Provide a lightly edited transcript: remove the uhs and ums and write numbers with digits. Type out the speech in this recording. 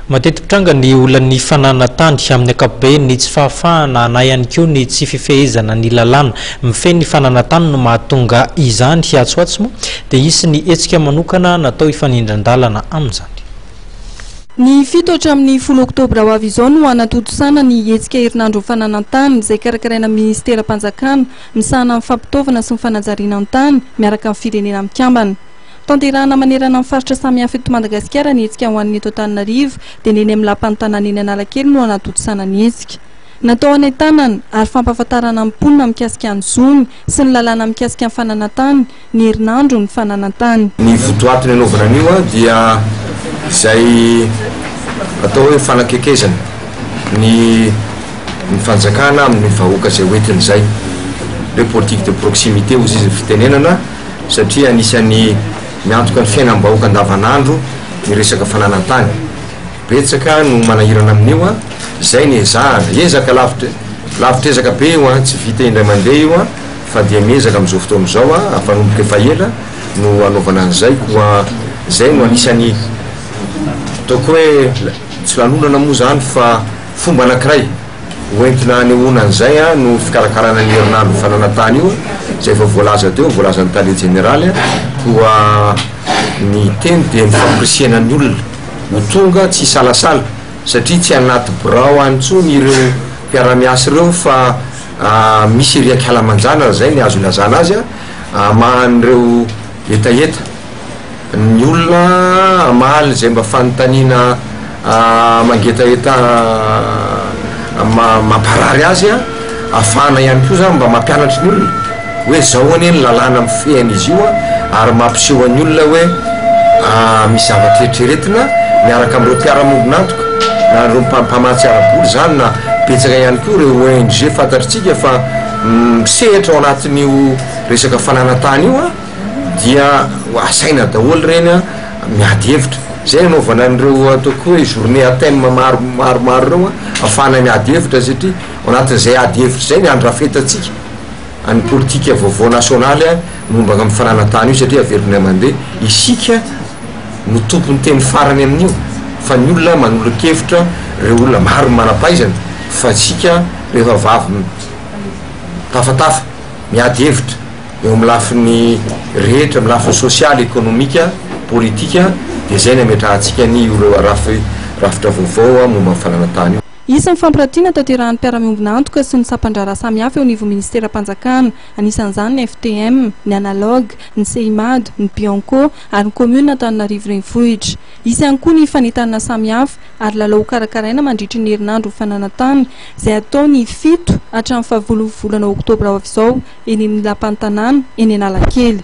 Matetitranga ny olany fananatandry amin'ny ankapobeny ny tsy fahafahana na ihany koa ny tsy fifehezana ny lalàna mifehy ny fananatany no mahatonga izany hiatsoatsy moa dia isy ny hetsika manokana natao hifanindran-dalana amin'izany. Ny 7 hatramin'ny 10 oktobra ho avy izao no anatotosana ny hetsika herinandro fananantany izay karakaraina ministera-panjakana misahana amin'ny fampitaovana sy ny fanajariana an-tany miaraka amin'ny firenena mikambana. Tanterahana manerana amin'ny faritra samihafa eto Madagasikara ny hetsika ho an'ny eto Antananarivo dia ny eny amin'ny lapan'ny tanàna eny Analakely no anatotosana ny hetsika. Natao any tanana ary fampahafantarana amin'ny mponina mikasika ny zony sy ny lalàna mikasika ny fananantany ny herinandro ny fananantany. Ny votoatiny anaovana an'io dia izay atao hoe fanakekezana ny fanjakana amin'ny vahoaka izay hoentiny izay le politique de proximité hozy izy fitenenana satria anisan'ny miantoka ny fiainam-bahoaka andavanandro ny resaka fananantany. Betsaka no manahirana amin'io izay ny ezaka lavitra ezaka be io tsy vita indray mandeha io fa dia miezaka amin'izao fotoana izao afanomboka efa ela no anaovana an'izay koa izay no anisan'ny ataoko hoe tsy lanonana moa zany fa fomba anankiray hoentina anehoana an'izay no fikarakarana ny herinandro fananantany io izay efa voalaza teo voalazan'ny tale généraly koa ny teny dia ny fampirisihana ny olona ho tonga tsy salasala satria tsy anaty birao antsony ireo mpiara-miasa ireo fa misy riaky halamanjana zay ny azo ilazana azy mahan'ireo etaeta ny olona amaly zay mba fanontaniana mangetaeta mamparary azy afana ihany koa zany mba mampianatry ny olona hoe zao anie ny lalàna mifehana izy io ary mampiseho ny olona hoe misy zavatra eritreretina miaraka amin'ireo mpiara-mobinantoka na ireo mpamatsy ara-boly zany na betsaka ihany koa ireo ONG fantatritsika fa misehatra ao anatin'io resaka fananantany io dia asaina daholo reny miady hevitra zay anaovana an'ireo ataoko hoe journée à thème maromaro ireo afahana miady hevitra satria ao anatin'izay ady hevitra zay ny andrafetatsika any politika vaovao nasionaly momba amin'ny fananantany io satria averina mandeha isika no tompony teny farany amin'io fa ny olona manolo-kevitra ireo olona maro manampaizana fa tsika rehefa vavy tafatafa miady hevitra eo amin'ny lafiny rehetra amin'ny lafiny sosialy ekonomika politika dia zay nametrahantsika ny ireo rafitra vaovao momba amin'ny fananantany io. Isan'ny fampiratiana tanterahan'ny mpiara-miombina antoka sy ny sampandrara samihafa eo anivon'ny ministera-panjakana anisan'izany ny FTM, ny Analogue, ny CIMAD, ny Bianco ary ny commune Antananarivo renivohitra. Isy ihany koa ny fanentanana samihafa ary lalao karakaraina mandritra ny herinandro fananantany izay atao ny 7 hatramin'ny 15 volana oktobra ho avy izao eny amin'ny lapan'ny tanàna eny Analakely.